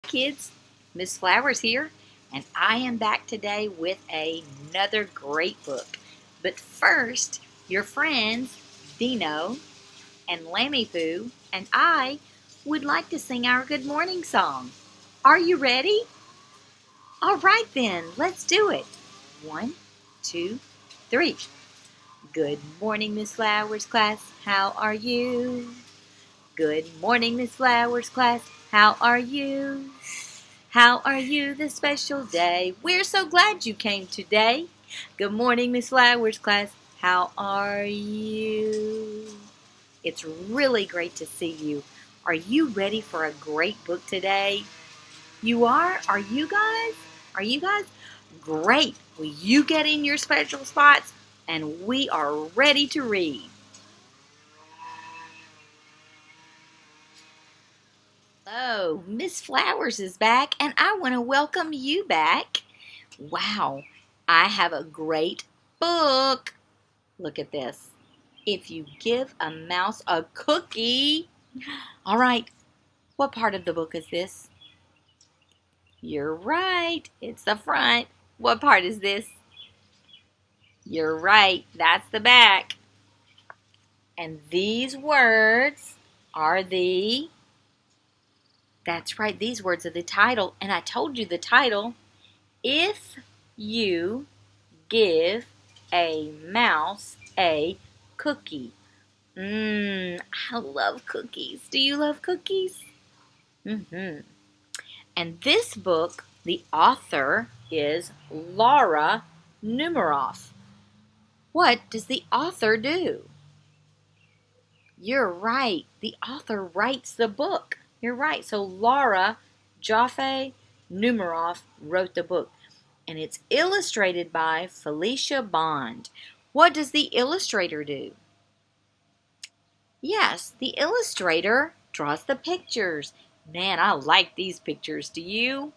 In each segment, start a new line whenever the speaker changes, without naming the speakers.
Kids, Miss Flowers here, and I am back today with another great book. But first, your friends Dino and Lammy Poo and I would like to sing our good morning song. Are you ready? All right then, let's do it. 1, 2, 3. Good morning, Miss Flowers class. How are you? Good morning, Miss Flowers class. How are you? How are you this special day? We're so glad you came today. Good morning, Miss Flowers class. How are you? It's really great to see you. Are you ready for a great book today? You are? Are you guys? Are you guys? Great. Will you get in your special spots? And we are ready to read. Hello, Miss Flowers is back, and I want to welcome you back. Wow, I have a great book. Look at this. If you give a mouse a cookie. All right, what part of the book is this? You're right, it's the front. What part is this? You're right, that's the back. And these words are that's right, these words are the title. And I told you the title. If you give a mouse a cookie. I love cookies. Do you love cookies? And this book, the author is Joffe Numeroff. What does the author do? You're right. The author writes the book. You're right. So Joffe Numeroff wrote the book. And it's illustrated by Felicia Bond. What does the illustrator do? Yes, the illustrator draws the pictures. Man, I like these pictures. Do you?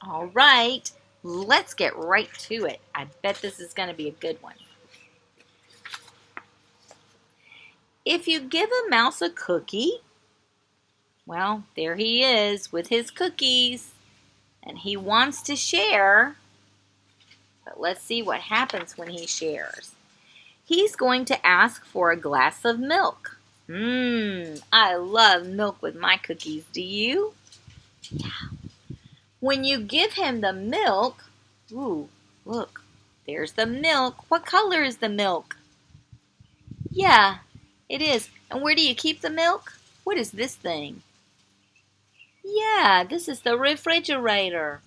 All right, let's get right to it. I bet this is going to be a good one. If you give a mouse a cookie, well, there he is with his cookies. And he wants to share. But let's see what happens when he shares. He's going to ask for a glass of milk. I love milk with my cookies. Do you? Yeah. When you give him the milk, ooh, look, there's the milk. What color is the milk? Yeah, it is. And where do you keep the milk? What is this thing? Yeah, this is the refrigerator.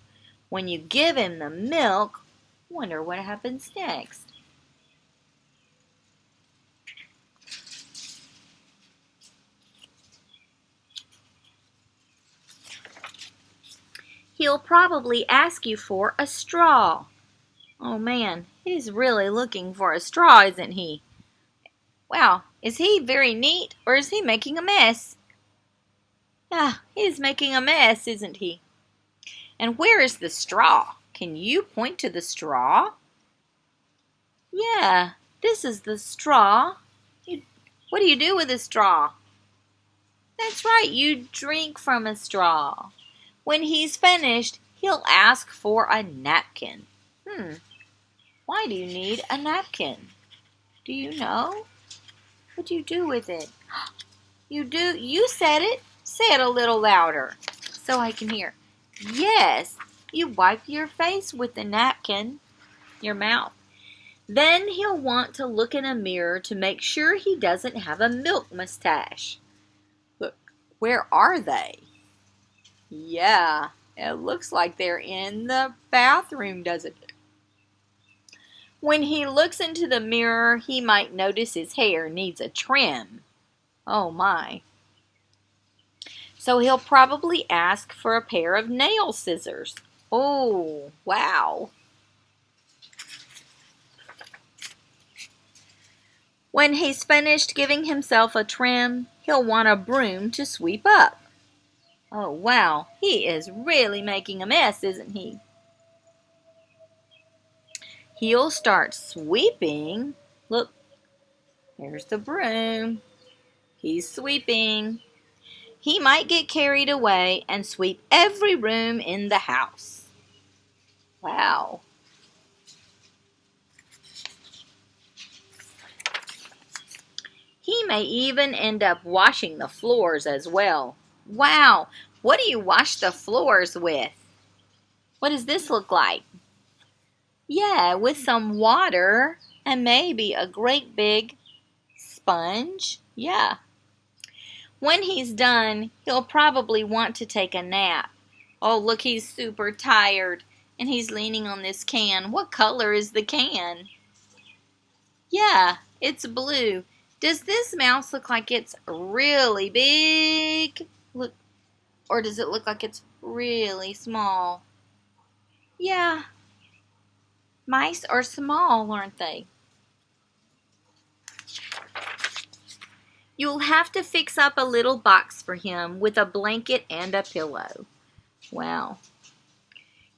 When you give him the milk, wonder what happens next. He'll probably ask you for a straw. Oh man, he's really looking for a straw, isn't he? Wow, is he very neat or is he making a mess? Yeah, he's making a mess, isn't he? And where is the straw? Can you point to the straw? Yeah, this is the straw. What do you do with a straw? That's right, you drink from a straw. When he's finished, he'll ask for a napkin. Why do you need a napkin? Do you know? What do you do with it? You do. You said it. Say it a little louder so I can hear. Yes, you wipe your face with the napkin, your mouth. Then he'll want to look in a mirror to make sure he doesn't have a milk mustache. Look, where are they? Yeah, it looks like they're in the bathroom, doesn't it? When he looks into the mirror, he might notice his hair needs a trim. Oh my. So he'll probably ask for a pair of nail scissors. Oh, wow. When he's finished giving himself a trim, he'll want a broom to sweep up. Oh, wow. He is really making a mess, isn't he? He'll start sweeping. Look, there's the broom. He's sweeping. He might get carried away and sweep every room in the house. Wow. He may even end up washing the floors as well. Wow. What do you wash the floors with? What does this look like? Yeah, with some water and maybe a great big sponge. Yeah. When he's done, he'll probably want to take a nap. Oh, look, he's super tired and he's leaning on this can. What color is the can? Yeah, it's blue. Does this mouse look like it's really big? Look, or does it look like it's really small? Yeah, mice are small, aren't they? You'll have to fix up a little box for him with a blanket and a pillow. Wow.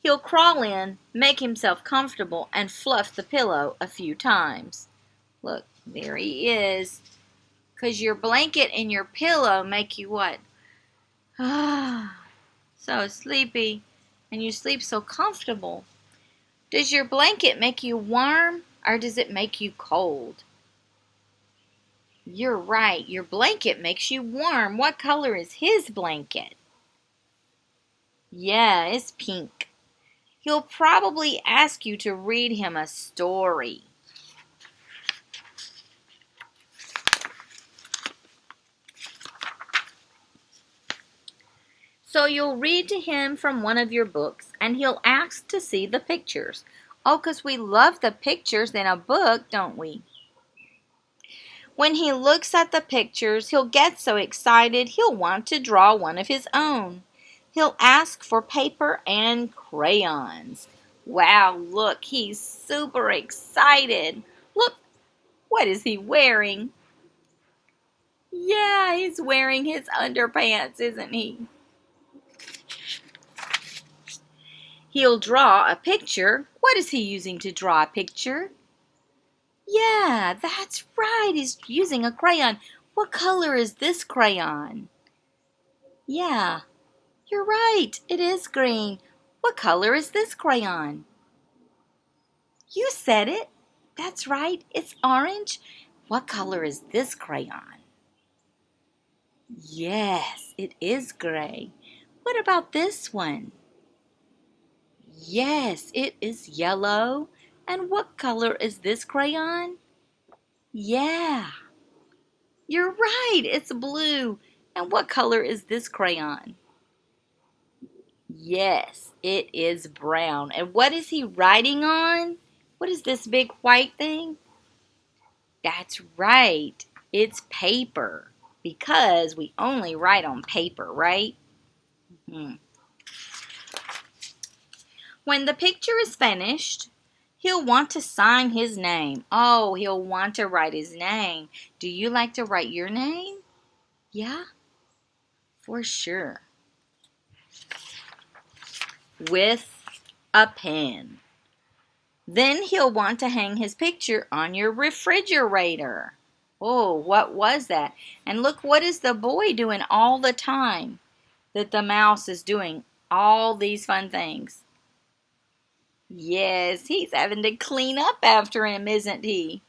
He'll crawl in, make himself comfortable, and fluff the pillow a few times. Look, there he is. 'Cause your blanket and your pillow make you what? So sleepy, and you sleep so comfortable. Does your blanket make you warm, or does it make you cold? You're right, your blanket makes you warm. What color is his blanket? Yeah, it's pink. He'll probably ask you to read him a story. So you'll read to him from one of your books, and he'll ask to see the pictures. Oh, 'cause we love the pictures in a book, don't we? When he looks at the pictures, he'll get so excited he'll want to draw one of his own. He'll ask for paper and crayons. Wow, look, he's super excited. Look, what is he wearing? Yeah, he's wearing his underpants, isn't he? He'll draw a picture. What is he using to draw a picture? Yeah, that's right. He's using a crayon. What color is this crayon? Yeah, you're right. It is green. What color is this crayon? You said it. That's right. It's orange. What color is this crayon? Yes, it is gray. What about this one? Yes, it is yellow. And what color is this crayon? Yeah, you're right. It's blue. And what color is this crayon? Yes, it is brown. And what is he writing on? What is this big white thing? That's right. It's paper. Because we only write on paper, right? When the picture is finished, he'll want to sign his name. Oh, he'll want to write his name. Do you like to write your name? Yeah, for sure. With a pen. Then he'll want to hang his picture on your refrigerator. Oh, what was that? And look, what is the boy doing all the time that the mouse is doing all these fun things? Yes, he's having to clean up after him, isn't he?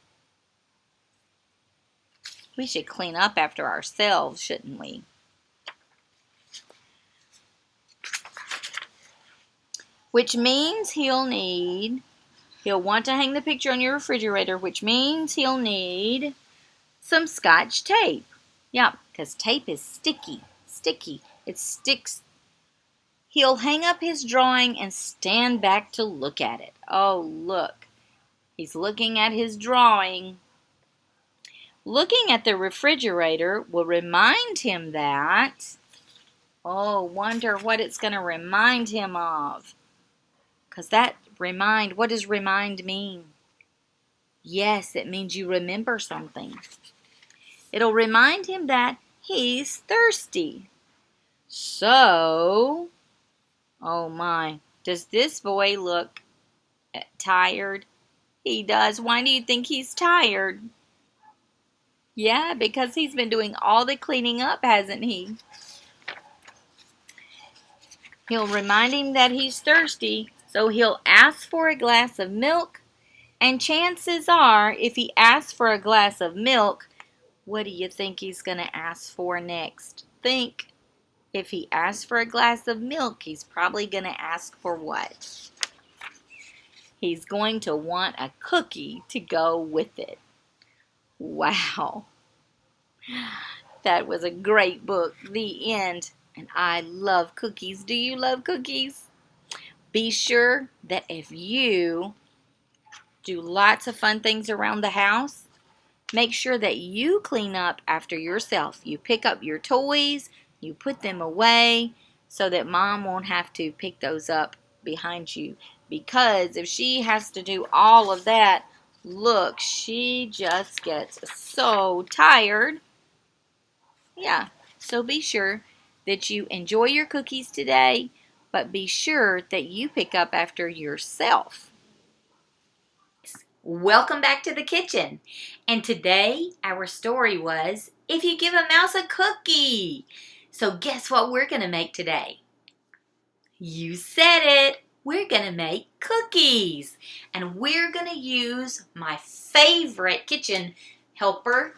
We should clean up after ourselves, shouldn't we? Which means he'll want to hang the picture on your refrigerator, which means he'll need some Scotch tape. Yeah, because tape is sticky. It sticks. He'll hang up his drawing and stand back to look at it. Oh, look. He's looking at his drawing. Looking at the refrigerator will remind him that. Oh, wonder what it's going to remind him of. Because what does remind mean? Yes, it means you remember something. It'll remind him that he's thirsty. So, oh my, does this boy look tired? He does. Why do you think he's tired? Yeah, because he's been doing all the cleaning up, hasn't he? He'll remind him that he's thirsty, so he'll ask for a glass of milk. And chances are, if he asks for a glass of milk, what do you think he's going to ask for next? Think. If he asks for a glass of milk, he's probably going to ask for what? He's going to want a cookie to go with it. Wow. That was a great book. The end. And I love cookies. Do you love cookies? Be sure that if you do lots of fun things around the house, make sure that you clean up after yourself. You pick up your toys, you put them away so that Mom won't have to pick those up behind you. Because if she has to do all of that, look, she just gets so tired. Yeah, so be sure that you enjoy your cookies today, but be sure that you pick up after yourself. Welcome back to the kitchen. And today our story was, If You Give a Mouse a Cookie. So guess what we're going to make today? You said it. We're going to make cookies. And we're going to use my favorite kitchen helper,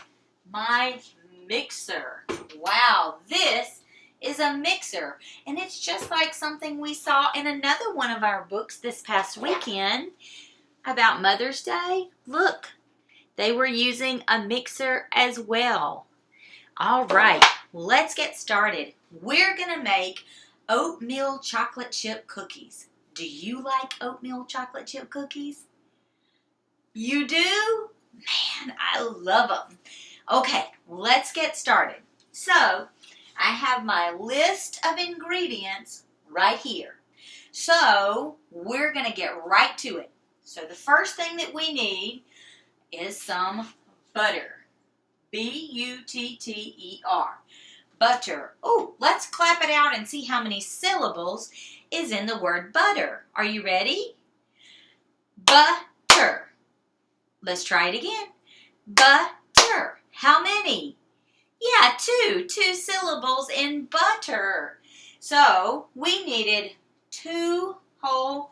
my mixer. Wow, this is a mixer. And it's just like something we saw in another one of our books this past weekend about Mother's Day. Look, they were using a mixer as well. All right, let's get started. We're going to make oatmeal chocolate chip cookies. Do you like oatmeal chocolate chip cookies? You do? Man, I love them. Okay, let's get started. So, I have my list of ingredients right here. So, we're going to get right to it. So, the first thing that we need is some butter. B-U-T-T-E-R. Butter. Oh, let's clap it out and see how many syllables is in the word butter. Are you ready? Butter. Let's try it again. Butter. How many? Yeah, two. 2 syllables in butter. So, we needed 1 whole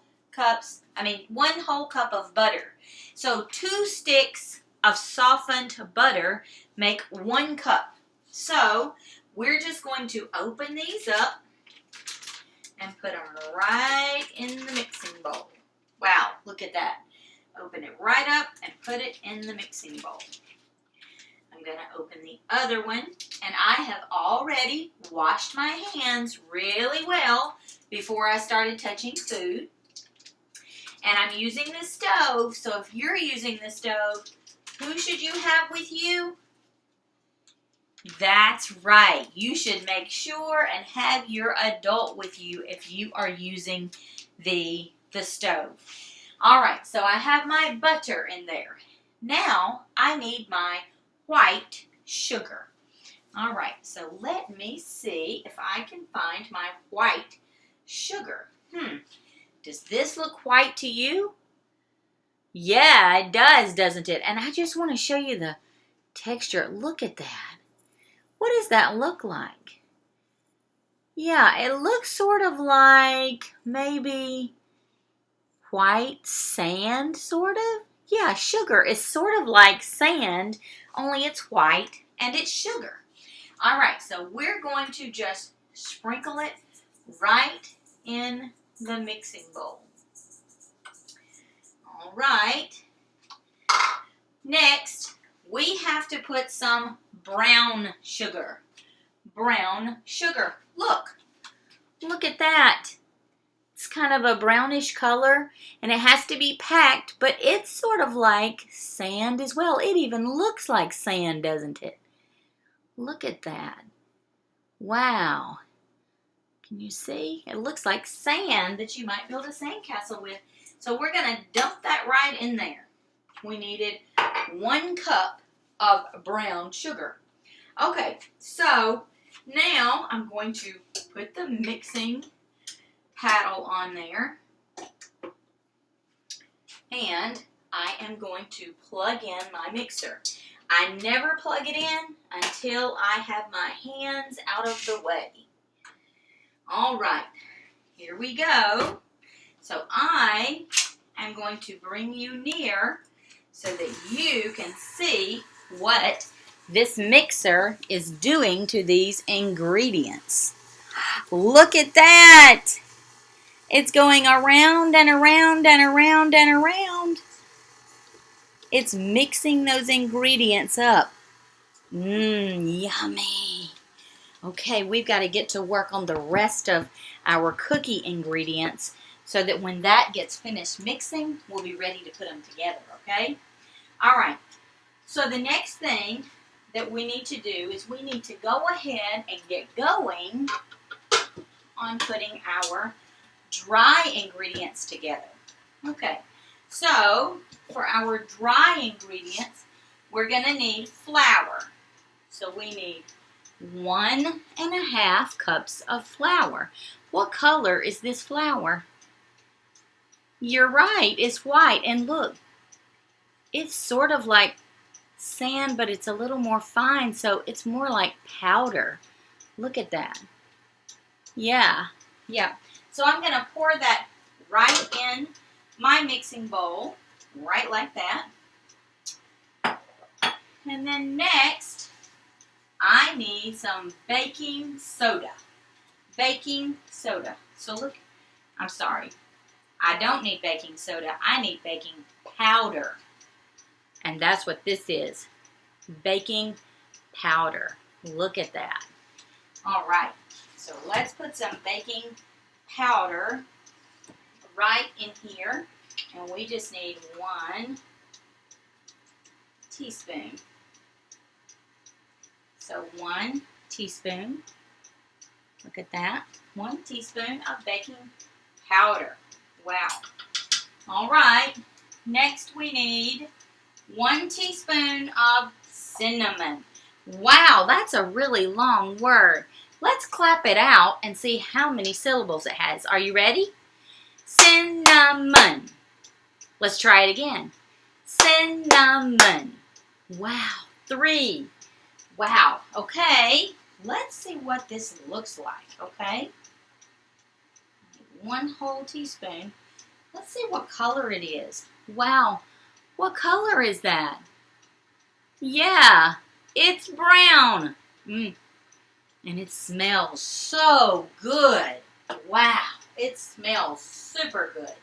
cup of butter. So, 2 sticks of softened butter make 1 cup. So, we're just going to open these up and put them right in the mixing bowl. Wow, look at that. Open it right up and put it in the mixing bowl. I'm going to open the other one, and I have already washed my hands really well before I started touching food. And I'm using the stove, so if you're using the stove, who should you have with you? That's right. You should make sure and have your adult with you if you are using the stove. All right, so I have my butter in there. Now, I need my white sugar. All right, so let me see if I can find my white sugar. Does this look white to you? Yeah, it does, doesn't it? And I just want to show you the texture. Look at that. What does that look like? Yeah, it looks sort of like maybe white sand, sort of. Yeah, sugar is sort of like sand, only it's white and it's sugar. All right, so we're going to just sprinkle it right in the mixing bowl. All right. Next, we have to put some brown sugar. Brown sugar. Look at that. It's kind of a brownish color, and it has to be packed, but it's sort of like sand as well. It even looks like sand, doesn't it? Look at that. Wow. Can you see? It looks like sand that you might build a sandcastle with. So we're going to dump that right in there. We needed 1 cup of brown sugar. Okay, so now I'm going to put the mixing paddle on there. And I am going to plug in my mixer. I never plug it in until I have my hands out of the way. All right. here we go. So I am going to bring you near so that you can see what this mixer is doing to these ingredients. Look at that! It's going around and around and around and around. It's mixing those ingredients up. Yummy. Okay, we've got to get to work on the rest of our cookie ingredients so that when that gets finished mixing, we'll be ready to put them together, okay? All right, so the next thing that we need to do is we need to go ahead and get going on putting our dry ingredients together. Okay, so for our dry ingredients, we're going to need flour. So we need 1.5 cups of flour. What color is this flour? You're right, it's white. And look, it's sort of like sand, but it's a little more fine, so it's more like powder. Look at that. Yeah. So I'm going to pour that right in my mixing bowl, right like that. And then next, I need some baking soda. Baking soda. So look, I'm sorry. I don't need baking soda. I need baking powder. And that's what this is. Baking powder. Look at that. All right. So let's put some baking powder right in here. And we just need 1 teaspoon. So 1 teaspoon. Look at that. 1 teaspoon of baking powder. Wow. All right. Next we need 1 teaspoon of cinnamon. Wow, that's a really long word. Let's clap it out and see how many syllables it has. Are you ready? Cinnamon. Let's try it again. Cinnamon. Wow, 3. Wow, okay. Let's see what this looks like, okay? 1 whole teaspoon. Let's see what color it is. Wow, what color is that? Yeah, it's brown. And it smells so good. Wow, it smells super good.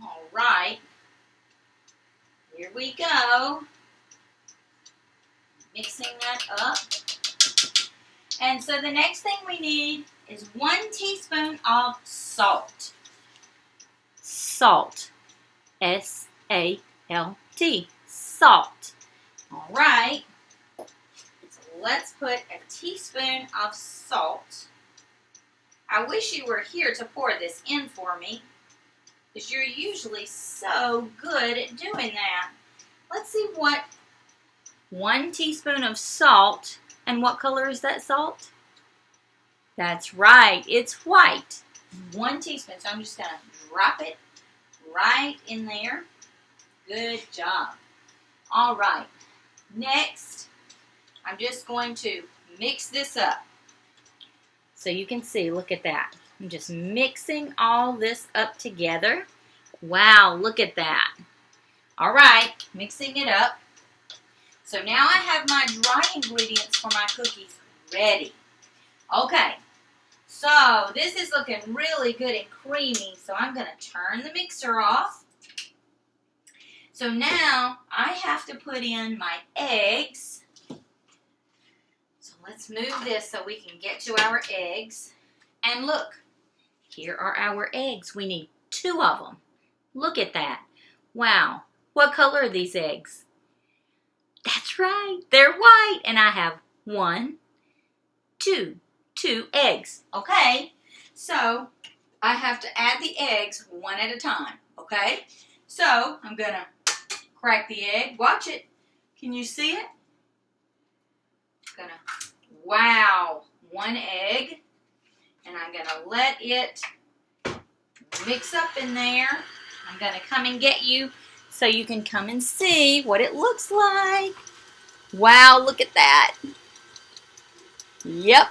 All right, here we go. Mixing that up. And so the next thing we need is 1 teaspoon of salt. Salt. S-A-L-T. Salt. All right. So let's put a teaspoon of salt. I wish you were here to pour this in for me, because you're usually so good at doing that. Let's see what 1 teaspoon of salt. And what color is that salt? That's right, it's white. 1 teaspoon. So I'm just going to drop it right in there. Good job. All right. Next, I'm just going to mix this up. So you can see, look at that. I'm just mixing all this up together. Wow, look at that. All right, mixing it up. So now I have my dry ingredients for my cookies ready. Okay, so this is looking really good and creamy, so I'm going to turn the mixer off. So now I have to put in my eggs. So let's move this so we can get to our eggs. And look, here are our eggs. We need 2 of them. Look at that. Wow, what color are these eggs? That's right, they're white, and I have 1, 2 eggs, okay? So, I have to add the eggs 1 at a time, okay? So, I'm going to crack the egg. Watch it. Can you see it? Wow, 1 egg, and I'm going to let it mix up in there. I'm going to come and get you so you can come and see what it looks like. Wow, look at that. Yep.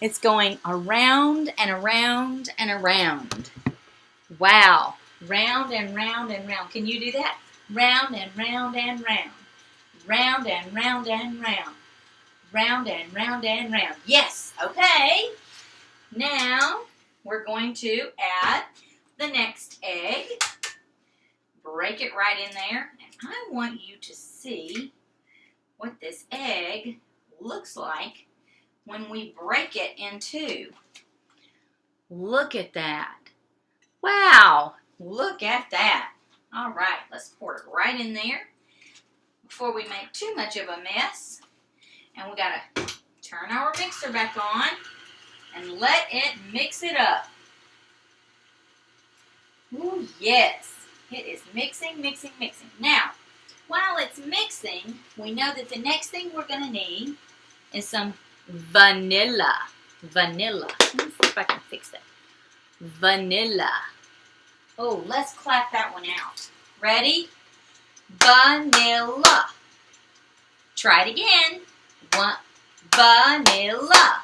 It's going around and around and around. Wow. Round and round and round. Can you do that? Round and round and round. Round and round and round. Round and round and round. Yes. Okay. Now we're going to add the next egg. Break it right in there. And I want you to see what this egg looks like when we break it in two. Look at that. Wow. Look at that. All right. Let's pour it right in there before we make too much of a mess. And we got to turn our mixer back on and let it mix it up. Ooh, yes. It is mixing, mixing, mixing. Now, while it's mixing, we know that the next thing we're going to need is some vanilla. Vanilla. Let me see if I can fix that. Vanilla. Oh, let's clap that one out. Ready? Vanilla. Try it again. Vanilla.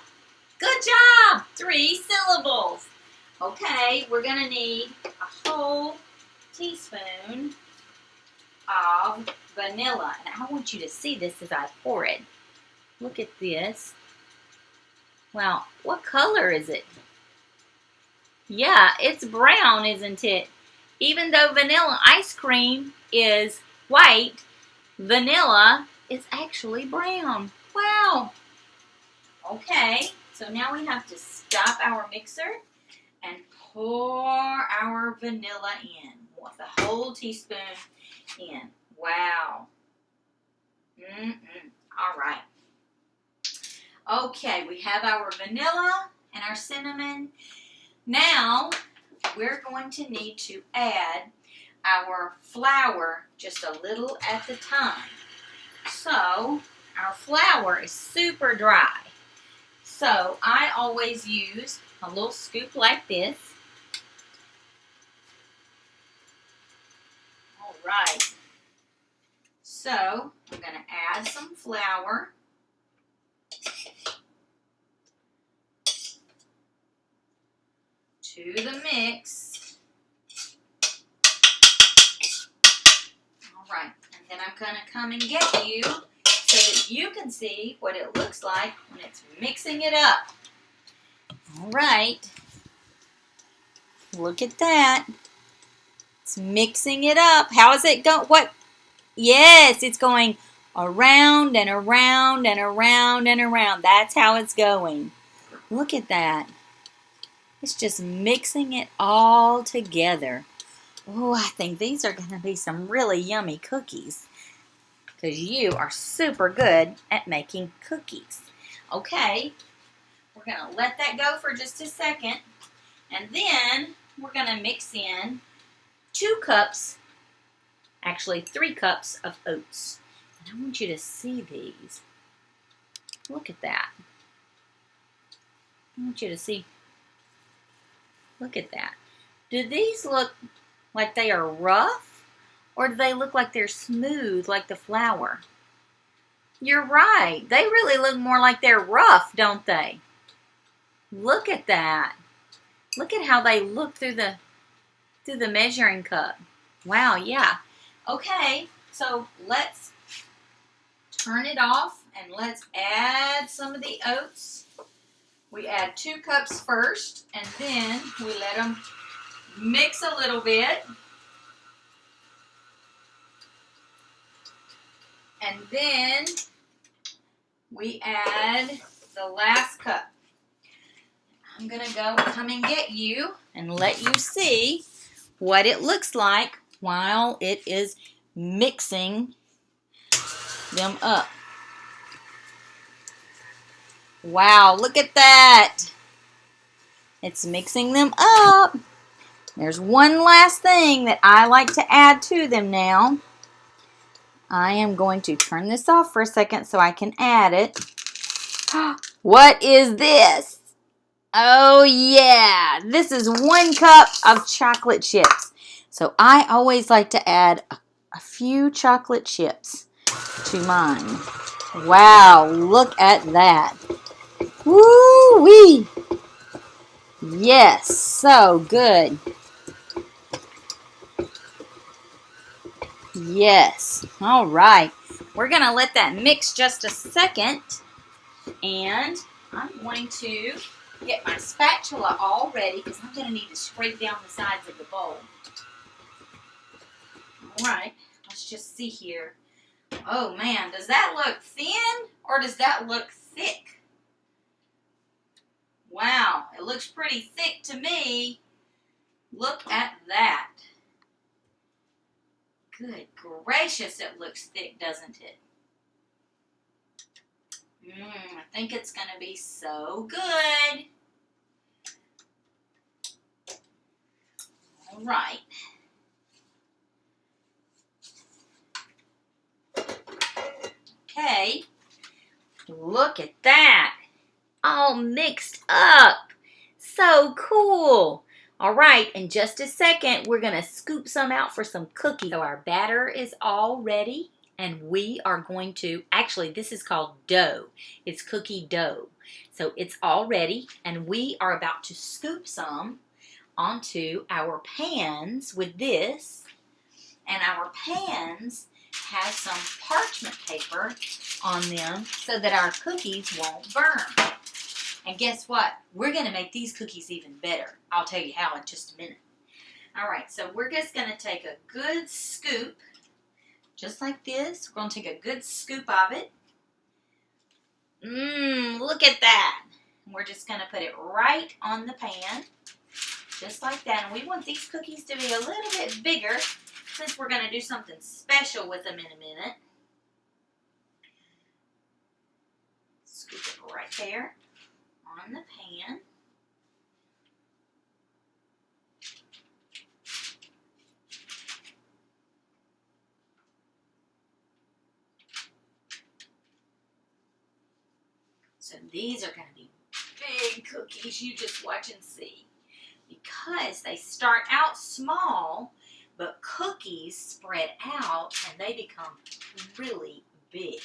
Good job. 3 syllables. Okay, we're going to need a whole teaspoon of vanilla. And I want you to see this as I pour it. Look at this. Wow, what color is it? Yeah, it's brown, isn't it? Even though vanilla ice cream is white, vanilla is actually brown. Wow. Okay, so now we have to stop our mixer and pour our vanilla in. Want the whole teaspoon in. Wow. All right. Okay, we have our vanilla and our cinnamon. Now, we're going to need to add our flour just a little at the time. So, our flour is super dry. So, I always use a little scoop like this. All right. So, I'm going to add some flour. To the mix. All right, and then I'm going to come and get you so that you can see what it looks like when it's mixing it up. All right, look at that. It's mixing it up. How is it going? What? Yes, it's going around and around and around and around. That's how it's going. Look at that. It's just mixing it all together. Oh, I think these are going to be some really yummy cookies because you are super good at making cookies. Okay, we're going to let that go for just a second. And then we're going to mix in 2 cups, actually 3 cups of oats. And I want you to see these. Look at that. I want you to see. Look at that. Do these look like they are rough, or do they look like they're smooth like the flour? You're right. They really look more like they're rough, don't they? Look at that. Look at how they look through the measuring cup. Wow, yeah. Okay, so let's turn it off and let's add some of the oats. We add 2 cups first, and then we let them mix a little bit. And then we add the last cup. I'm going to come and get you and let you see what it looks like while it is mixing them up. Wow, look at that. It's mixing them up. There's one last thing that I like to add to them now. I am going to turn this off for a second so I can add it. What is this? Oh yeah, this is 1 cup of chocolate chips. So I always like to add a few chocolate chips to mine. Wow, look at that. Woo-wee! Yes, so good. Yes. All right. We're going to let that mix just a second. And I'm going to get my spatula all ready because I'm going to need to scrape down the sides of the bowl. All right. Let's just see here. Oh, man. Does that look thin or does that look thick? Wow. It looks pretty thick to me. Look at that. Good gracious, it looks thick, doesn't it? I think it's going to be so good. All right. Okay. Look at that. All mixed up. So cool. All right, in just a second, we're going to scoop some out for some cookies. So our batter is all ready, and we are going to, actually, this is called dough. It's cookie dough. So it's all ready, and we are about to scoop some onto our pans with this. And our pans have some parchment paper on them so that our cookies won't burn. And guess what? We're going to make these cookies even better. I'll tell you how in just a minute. All right, so we're just going to take a good scoop, just like this. We're going to take a good scoop of it. Look at that. We're just going to put it right on the pan, just like that. And we want these cookies to be a little bit bigger since we're going to do something special with them in a minute. Scoop it right there on the pan. So these are going to be big cookies. You just watch and see. Because they start out small, but cookies spread out and they become really big.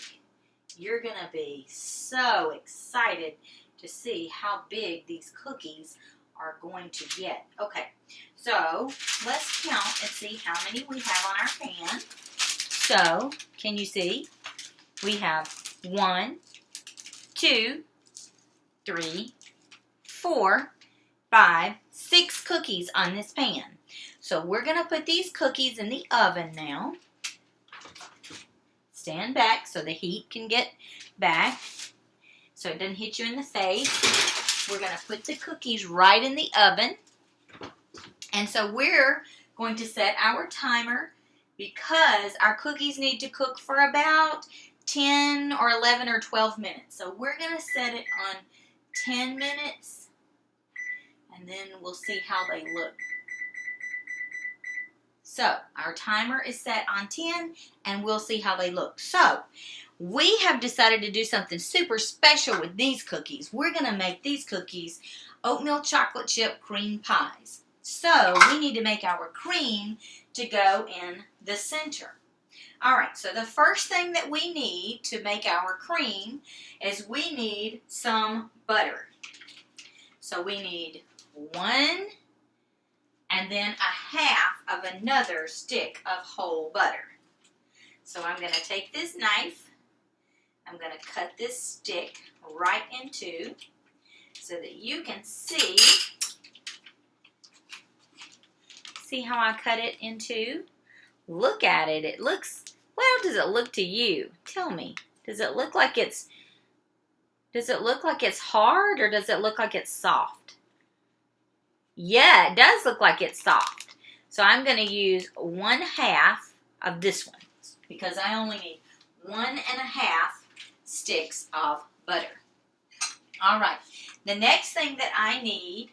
You're going to be so excited to see how big these cookies are going to get. Okay, so let's count and see how many we have on our pan. So, can you see? We have 1, 2, 3, 4, 5, 6 cookies on this pan. So we're going to put these cookies in the oven now. Stand back so the heat can get back so it doesn't hit you in the face. We're going to put the cookies right in the oven. And so we're going to set our timer because our cookies need to cook for about 10 or 11 or 12 minutes. So we're going to set it on 10 minutes and then we'll see how they look. So our timer is set on 10 and we'll see how they look. So we have decided to do something super special with these cookies. We're going to make these cookies oatmeal chocolate chip cream pies. So we need to make our cream to go in the center. All right, so the first thing that we need to make our cream is we need some butter. So we need 1 and then a half of another stick of whole butter. So I'm going to take this knife, I'm going to cut this stick right in two so that you can see how I cut it in two. Look at it. It looks, well, does it look to you? Tell me. Does it look like it's hard or does it look like it's soft? Yeah, it does look like it's soft. So I'm going to use 1/2 of this one because I only need 1 1/2 sticks of butter. All right. The next thing that I need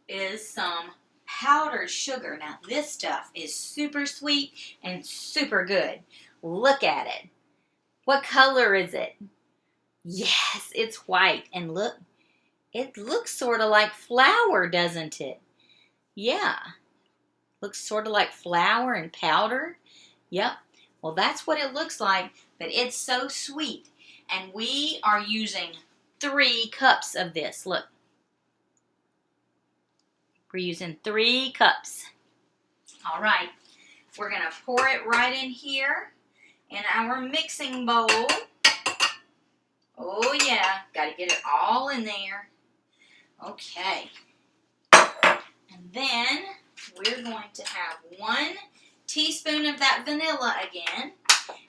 is some powdered sugar. Now this stuff is super sweet and super good. Look at it. What color is it? Yes, it's white. And look, it looks sort of like flour, doesn't it? Yeah. Looks sort of like flour and powder. Yep. Well, that's what it looks like, but it's so sweet. And we are using 3 cups of this. Look. We're using 3 cups. All right. We're going to pour it right in here in our mixing bowl. Oh, yeah. Got to get it all in there. Okay. And then we're going to have 1 teaspoon of that vanilla again.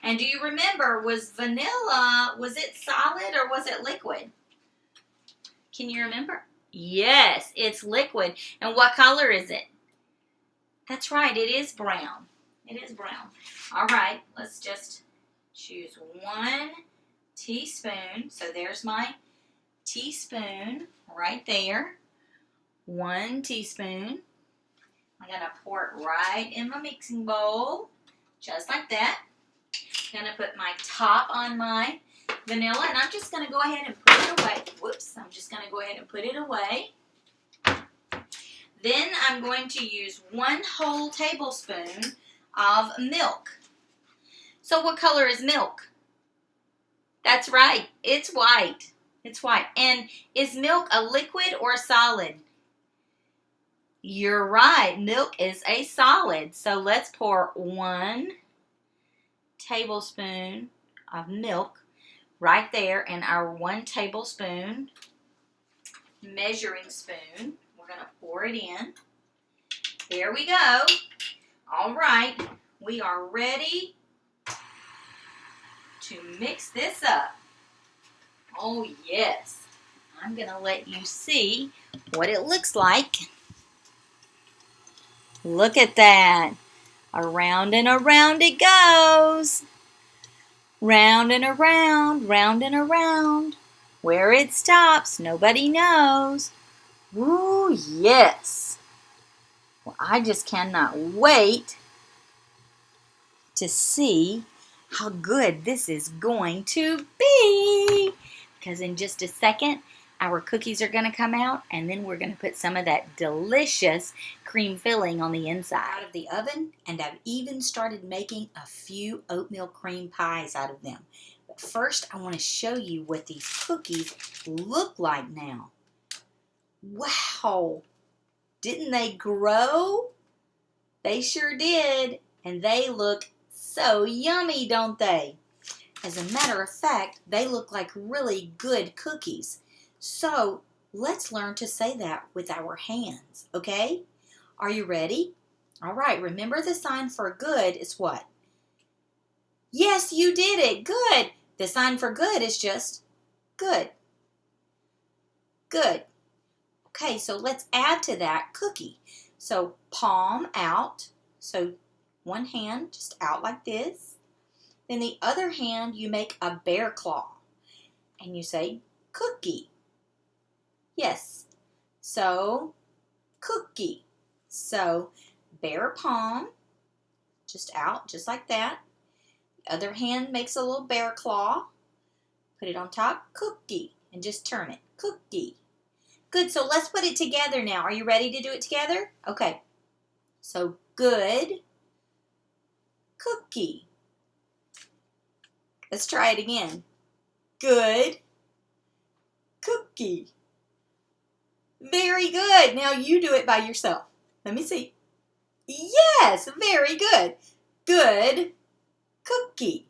And do you remember, was it solid or was it liquid? Can you remember? Yes, it's liquid. And what color is it? That's right, it is brown. It is brown. All right, let's just choose 1 teaspoon. So there's my teaspoon right there. 1 teaspoon. I'm going to pour it right in my mixing bowl, just like that. I'm going to put my top on my vanilla, and I'm just going to go ahead and put it away. Whoops, I'm just going to go ahead and put it away. Then I'm going to use 1 whole tablespoon of milk. So what color is milk? That's right, it's white. It's white. And is milk a liquid or a solid? You're right, milk is a solid. So let's pour 1 tablespoon of milk right there in our 1 tablespoon measuring spoon. We're going to pour it in. There we go. All right, we are ready to mix this up. Oh, yes. I'm going to let you see what it looks like. Look at that. Around and around it goes. Round and around, round and around. Where it stops, nobody knows. Woo, yes. Well, I just cannot wait to see how good this is going to be. Because in just a second, our cookies are going to come out, and then we're going to put some of that delicious cream filling on the inside. Out of the oven, and I've even started making a few oatmeal cream pies out of them. But first, I want to show you what these cookies look like now. Wow! Didn't they grow? They sure did, and they look so yummy, don't they? As a matter of fact, they look like really good cookies. So let's learn to say that with our hands, okay? Are you ready? All right, remember the sign for good is what? Yes, you did it. Good. The sign for good is just good. Good. Okay, so let's add to that cookie. So palm out. So 1 hand just out like this. Then the other hand, you make a bear claw. And you say cookie. Yes. So cookie. So bear palm, just out, just like that. The other hand makes a little bear claw. Put it on top, cookie, and just turn it, cookie. Good, so let's put it together now. Are you ready to do it together? Okay. So good, cookie. Let's try it again. Good, cookie. Very good. Now you do it by yourself. Let me see. Yes, very good. Good cookie.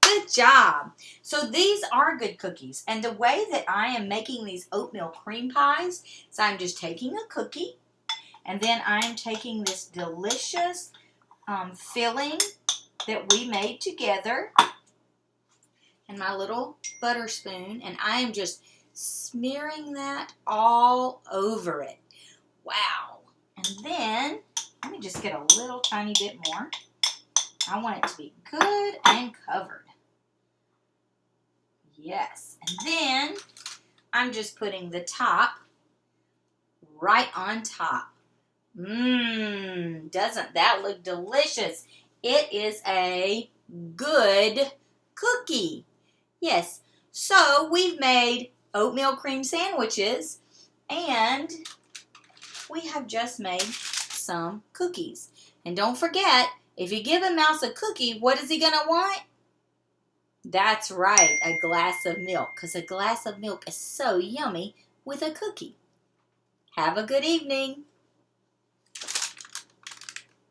Good job. So these are good cookies. And the way that I am making these oatmeal cream pies is I'm just taking a cookie and then I'm taking this delicious filling that we made together and my little butter spoon, and I am just smearing that all over it. Wow. And then, let me just get a little tiny bit more. I want it to be good and covered. Yes. And then, I'm just putting the top right on top. Doesn't that look delicious? It is a good cookie. Yes. So, we've made oatmeal cream sandwiches, and we have just made some cookies. And don't forget, if you give a mouse a cookie, what is he going to want? That's right, a glass of milk, because a glass of milk is so yummy with a cookie. Have a good evening.